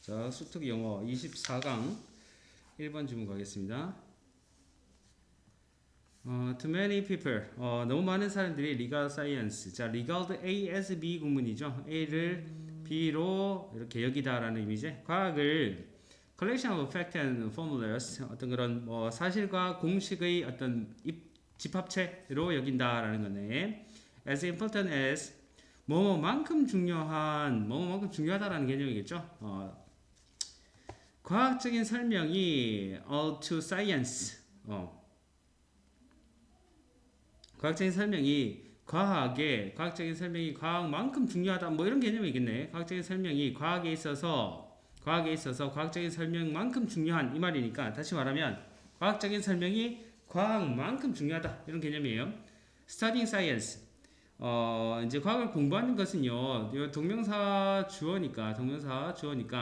자, 수특 영어 24강 1번 질문 가겠습니다. To many people, 너무 많은 사람들이 legal science, 자, regard A as B 구문이죠. A를 B로 이렇게 여기다라는 의미죠. 과학을 collection of fact and formulas, 어떤 그런 사실과 공식의 어떤 집합체로 여긴다라는 거네. As important as 뭐뭐만큼 중요한, 뭐뭐만큼 중요하다라는 개념이겠죠. 과학적인 설명이 to science, 과학적인 설명이 과학적인 설명이 과학만큼 중요하다 뭐 이런 개념이겠네. 과학적인 설명이 과학에 있어서 과학적인 설명만큼 중요한 이 말이니까 다시 말하면 과학적인 설명이 과학만큼 중요하다 이런 개념이에요. Studying science, 이제 과학을 공부하는 것은요, 동명사 주어니까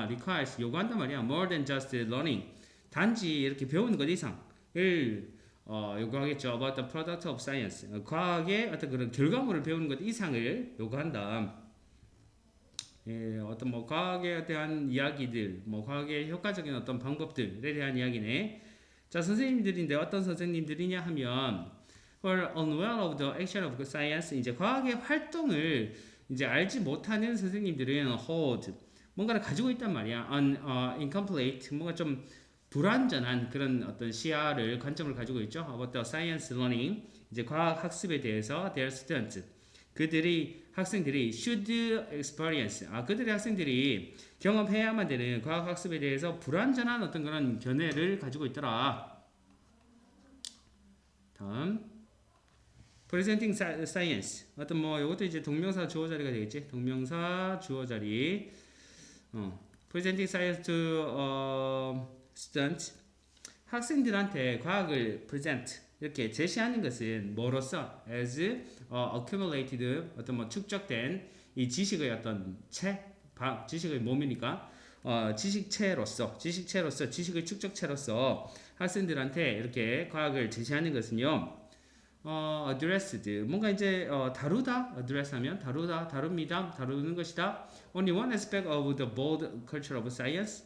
requires 요구한단 말이야. More than just learning, 단지 이렇게 배우는 것 이상을 요구하겠죠. About the product of science, 과학의 어떤 그런 결과물을 배우는 것 이상을 요구한다. 예, 어떤 뭐 과학에 대한 이야기들, 뭐 과학의 효과적인 어떤 방법들에 대한 이야기네. 자, 선생님들인데 어떤 선생님들이냐 하면 were unaware of the action of science, 이제 과학의 활동을 이제 알지 못하는 선생님들은 hold, 뭔가를 가지고 있단 말이야. incomplete, 뭔가 좀 불완전한 그런 어떤 시야를 관점을 가지고 있죠. About the science learning, 이제 과학 학습에 대해서 their students, 학생들이 should experience, 그들의 학생들이 경험해야만 되는 과학 학습에 대해서 불완전한 어떤 그런 견해를 가지고 있더라. 다음 presenting science, 어떤 뭐 이것도 이제 동명사 주어 자리가 되겠지. 동명사 주어 자리. presenting science to students, 학생들한테 과학을 present 이렇게 제시하는 것은 뭐로써 as accumulated, 어떤 뭐 축적된 이 지식의 어떤 지식의 몸이니까 지식체로서 지식의 축적체로서 학생들한테 이렇게 과학을 제시하는 것은요. addressed, 뭔가 이제 다루다, address 하면 다룹니다, 다루는 것이다. only one aspect of the broad culture of science,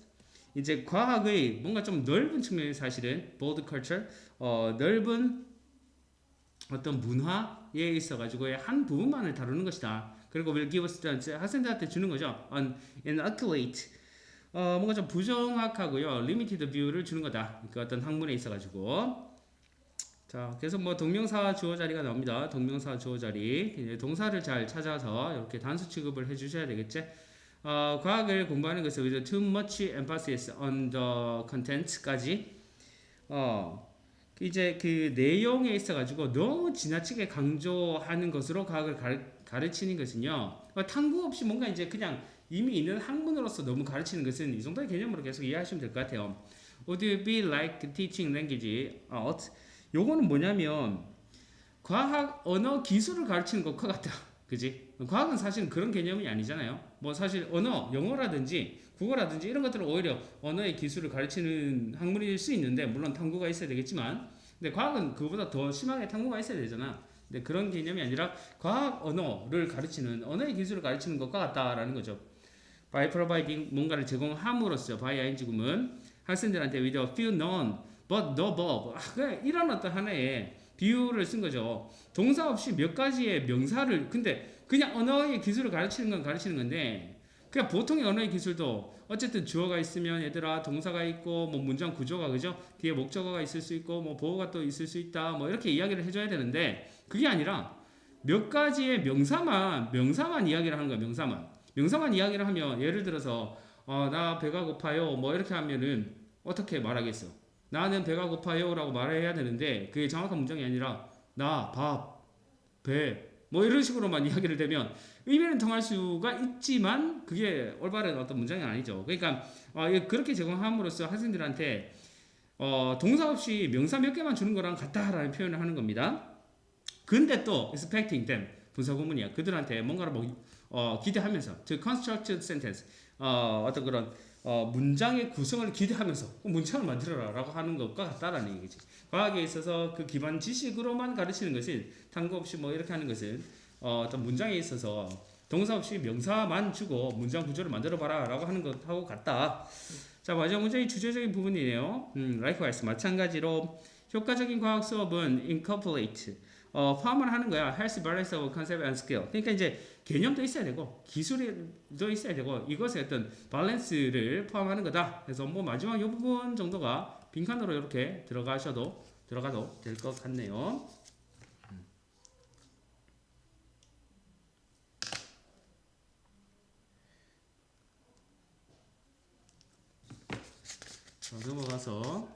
이제 과학의 뭔가 좀 넓은 측면이 사실은 broad culture, 넓은 어떤 문화에 있어 가지고의 한 부분만을 다루는 것이다. 그리고 will give students, 학생들한테 주는 거죠. an accurate, 뭔가 좀 부정확하고요, limited view를 주는 거다. 그 어떤 학문에 있어 가지고. 자, 그래서 뭐 동명사 주어 자리가 나옵니다. 동명사 주어 자리. 동사를 잘 찾아서 이렇게 단수 취급을 해 주셔야 되겠지. 과학을 공부하는 것을 with too much emphasis on the content까지. 이제 그 내용에 있어 가지고 너무 지나치게 강조하는 것으로 과학을 가르치는 것은요. 탐구 없이 뭔가 이제 그냥 이미 있는 학문으로서 너무 가르치는 것은 이 정도의 개념으로 계속 이해하시면 될 것 같아요. Would it be like teaching language out? 요거는 뭐냐면 과학 언어 기술을 가르치는 것과 같다. 그지? 과학은 사실은 그런 개념이 아니잖아요. 뭐 사실 언어, 영어라든지 국어라든지 이런 것들은 오히려 언어의 기술을 가르치는 학문일 수 있는데, 물론 탐구가 있어야 되겠지만, 근데 과학은 그보다 더 심하게 탐구가 있어야 되잖아. 근데 그런 개념이 아니라 과학 언어를 가르치는, 언어의 기술을 가르치는 것과 같다라는 거죠. By providing, 뭔가를 제공함으로써, by ing 구문, 학생들한테 with a few known but no verb, 이런 어떤 하나의 비유를 쓴 거죠. 동사 없이 몇 가지의 명사를, 근데 그냥 언어의 기술을 가르치는 건 가르치는 건데, 그냥 보통의 언어의 기술도 어쨌든 주어가 있으면 얘들아 동사가 있고, 뭐 문장 구조가, 그죠? 뒤에 목적어가 있을 수 있고, 뭐 보어가 또 있을 수 있다, 뭐 이렇게 이야기를 해줘야 되는데, 그게 아니라 몇 가지의 명사만 이야기를 하는 거야. 명사만 이야기를 하면, 예를 들어서 나 배가 고파요, 뭐 이렇게 하면은 어떻게 말하겠어? 나는 배가 고파요 라고 말해야 되는데, 그게 정확한 문장이 아니라 나, 밥, 배, 뭐 이런 식으로만 이야기를 되면 의미는 통할 수가 있지만 그게 올바른 어떤 문장이 아니죠. 그러니까 그렇게 제공함으로써 학생들한테 동사 없이 명사 몇 개만 주는 거랑 같다라는 표현을 하는 겁니다. 근데 또 expecting them, 분사구문이야. 그들한테 뭔가를 기대하면서 to construct sentence, 어떤 그런 문장의 구성을 기대하면서 문장을 만들어라라고 하는 것과 같다라는 얘기지. 과학에 있어서 그 기반 지식으로만 가르치는 것은, 탐구 없이 뭐 이렇게 하는 것은 어떤 문장에 있어서 동사 없이 명사만 주고 문장 구조를 만들어 봐라 라고 하는 것하고 같다. 자, 마지막 문장이 주제적인 부분이네요. likewise 마찬가지로 효과적인 과학 수업은 incorporate 포함을 하는 거야. health balance of concept and skill. 그러니까 이제 개념도 있어야 되고 기술도 있어야 되고 이것의 어떤 밸런스를 포함하는 거다. 그래서 뭐 마지막 이 부분 정도가 빈칸으로 이렇게 들어가도 될 것 같네요. 자, 넘어가서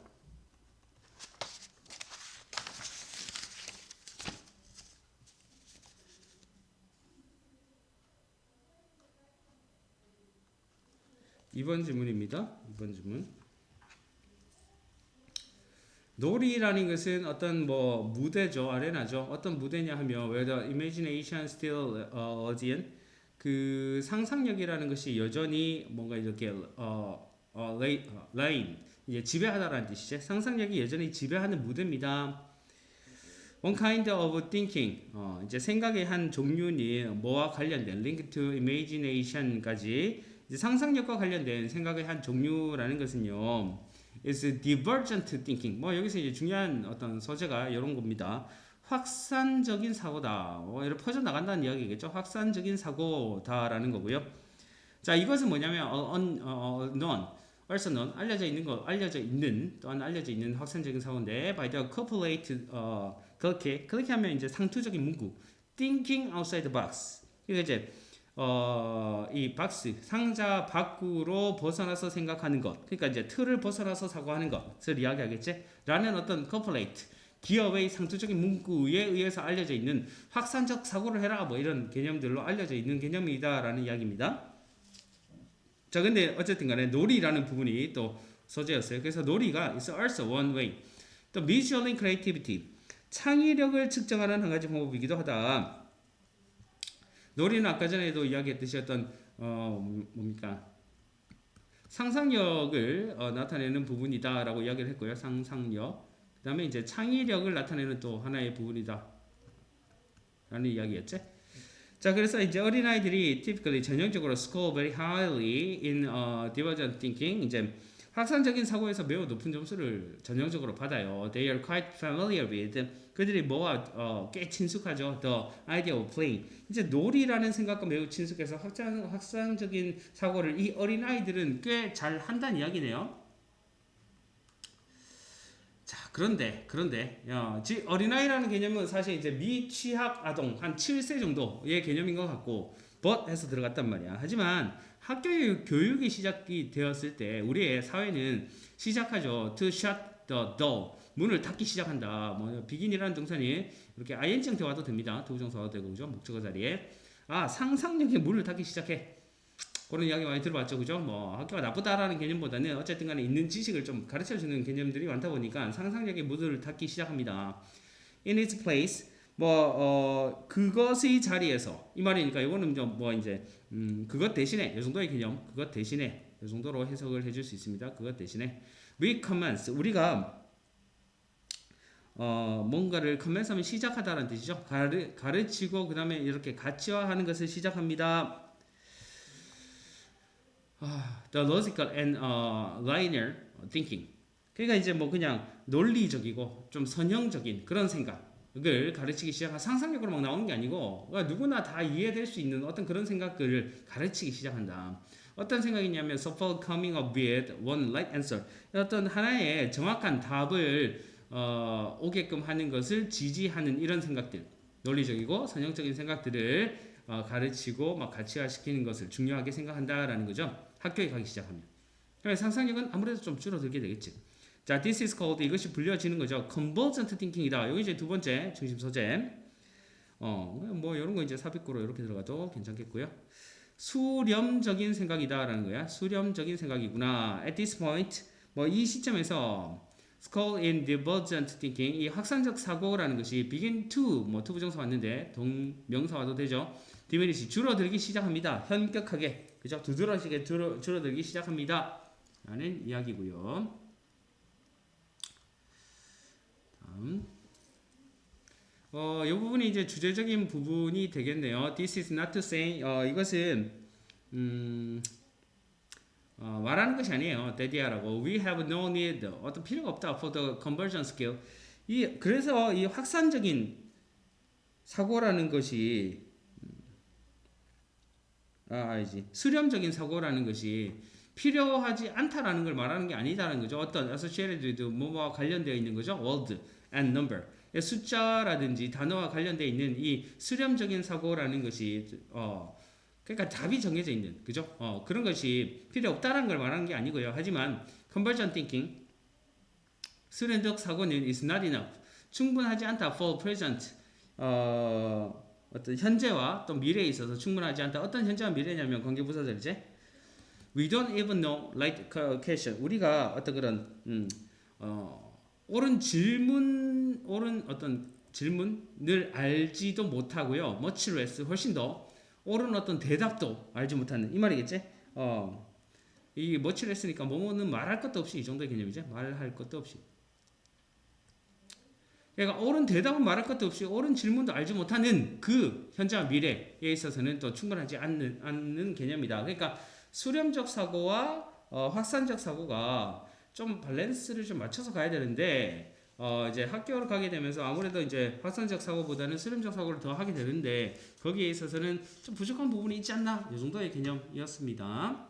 2번 질문입니다. 2번 질문. 놀이라는 것은 어떤 뭐 무대죠, 아레나죠. 어떤 무대냐 하면 whether imagination still audience 그 상상력이라는 것이 여전히 뭔가 이렇게 라인 이제 지배하다라는 뜻이죠. 상상력이 여전히 지배하는 무대입니다. One kind of thinking 이제 생각의 한 종류는 뭐와 관련된 link to imagination까지 이제 상상력과 관련된 생각의 한 종류라는 것은요. is divergent thinking. 뭐 여기서 이제 중요한 어떤 소재가 이런 겁니다. 확산적인 사고다. 이렇게 퍼져 나간다는 이야기겠죠. 확산적인 사고다라는 거고요. 자, 이것은 뭐냐면 known, also known, 알려져 있는 또한 알려져 있는 확산적인 사고인데 by the corporate 그렇게 하면 이제 상투적인 문구 thinking outside the box. 그러니까 이제 이 박스 상자 밖으로 벗어나서 생각하는 것. 그러니까 이제 틀을 벗어나서 사고하는 것을 이야기하겠지. 라는 어떤 corporate 기업의 상투적인 문구에 의해서 알려져 있는 확산적 사고를 해라 뭐 이런 개념들로 알려져 있는 개념이다라는 이야기입니다. 자, 근데 어쨌든 간에 놀이라는 부분이 또 소재였어요. 그래서 놀이가 is also one way. 또 visual creativity. 창의력을 측정하는 한 가지 방법이기도 하다. 놀이는 아까 전에도 이야기했듯이 어떤 뭡니까? 상상력을 나타내는 부분이다라고 이야기를 했고요. 상상력. 그다음에 이제 창의력을 나타내는 또 하나의 부분이다. 라는 이야기였죠. 자, 그래서 이제 어린아이들이 typically 전형적으로 score very highly in divergent thinking. 이제 확산적인 사고에서 매우 높은 점수를 전형적으로 받아요. They are quite familiar with. 그들이 뭐가 꽤 친숙하죠. The idea of playing. 이제 놀이라는 생각과 매우 친숙해서 확산적인 사고를 이 어린아이들은 꽤 잘 한다는 이야기네요. 자, 그런데 어린아이라는 개념은 사실 이제 미취학 아동 한 7세 정도의 개념인 것 같고 but 해서 들어갔단 말이야. 하지만 학교 교육이 시작이 되었을 때 우리의 사회는 시작하죠. To shut the door. 문을 닫기 시작한다. 뭐 beg인이라는 동사니 이렇게 ing 형태 와도 됩니다. 도구정사 와도 되고 그죠? 목적어 자리에 상상력의 문을 닫기 시작해. 그런 이야기 많이 들어봤죠, 그죠? 뭐 학교가 나쁘다라는 개념보다는 어쨌든 간에 있는 지식을 좀 가르쳐주는 개념들이 많다 보니까 상상력의 문을 닫기 시작합니다. In its place, 그것의 자리에서 이 말이니까 이거는 좀 뭐 이제 그것 대신에 이 정도의 개념, 그것 대신에 이 정도로 해석을 해줄 수 있습니다. 그것 대신에 we commence 우리가 뭔가를 commence하면 시작하다라는 뜻이죠. 가르치고 그 다음에 이렇게 가치화하는 것을 시작합니다. The logical and linear thinking. 그러니까 이제 뭐 그냥 논리적이고 좀 선형적인 그런 생각을 가르치기 시작한 상상력으로 막 나오는 게 아니고 누구나 다 이해될 수 있는 어떤 그런 생각들을 가르치기 시작한다. 어떤 생각이냐면 so for coming up with one right answer. 어떤 하나의 정확한 답을 오게끔 하는 것을 지지하는 이런 생각들. 논리적이고 선형적인 생각들을 가르치고 막 가치화시키는 것을 중요하게 생각한다라는 거죠. 학교에 가기 시작하면. 상상력은 아무래도 좀 줄어들게 되겠지. 자, this is called 이것이 불려지는 거죠. convergent thinking이다. 여기 이제 두 번째 중심 소재. 뭐 이런 거 이제 삽입구로 이렇게 들어가도 괜찮겠고요. 수렴적인 생각이다라는 거야. 수렴적인 생각이구나. At this point, 뭐 이 시점에서 score in divergent thinking 이 확산적 사고라는 것이 begin to 뭐 to 부정사 왔는데 동명사와도 되죠. diminish 줄어들기 시작합니다. 현격하게 그죠? 두드러지게 줄어들기 시작합니다. 라는 이야기고요. 다음 이 부분이 이제 주제적인 부분이 되겠네요. This is not to say, 이것은, 말하는 것이 아니에요. 데디아라고. We have no need. 어떤 필요가 없다. For the conversion skill. 그래서 이 확산적인 사고라는 것이, 알지. 수렴적인 사고라는 것이 필요하지 않다라는 걸 말하는 게 아니다라는 거죠. 어떤 associated with 뭐와 관련되어 있는 거죠. word and number. 숫자라든지 단어와 관련되어 있는 이 수렴적인 사고라는 것이 그러니까 답이 정해져 있는 그죠? 그런 것이 필요 없다라는 걸 말하는 게 아니고요. 하지만 conversion thinking 수렴적 사고는 is not enough. 충분하지 않다 for present. 어떤 현재와 또 미래에 있어서 충분하지 않다. 어떤 현재와 미래냐면 관계부사절이지. We don't even know right question. 우리가 어떤 그런 옳은 질문, 옳은 어떤 질문을 알지도 못하고요. much less 훨씬 더 옳은 어떤 대답도 알지 못하는 이 말이겠지? 이 much less니까 뭐뭐는 말할 것도 없이 이 정도의 개념이죠. 말할 것도 없이. 그러니까 옳은 대답은 말할 것도 없이 옳은 질문도 알지 못하는 그 현재와 미래에 있어서는 또 충분하지 않는 개념이다. 그러니까 수렴적 사고와 확산적 사고가 좀 밸런스를 좀 맞춰서 가야 되는데 이제 학교를 가게 되면서 아무래도 이제 확산적 사고보다는 수렴적 사고를 더 하게 되는데 거기에 있어서는 좀 부족한 부분이 있지 않나 이 정도의 개념이었습니다.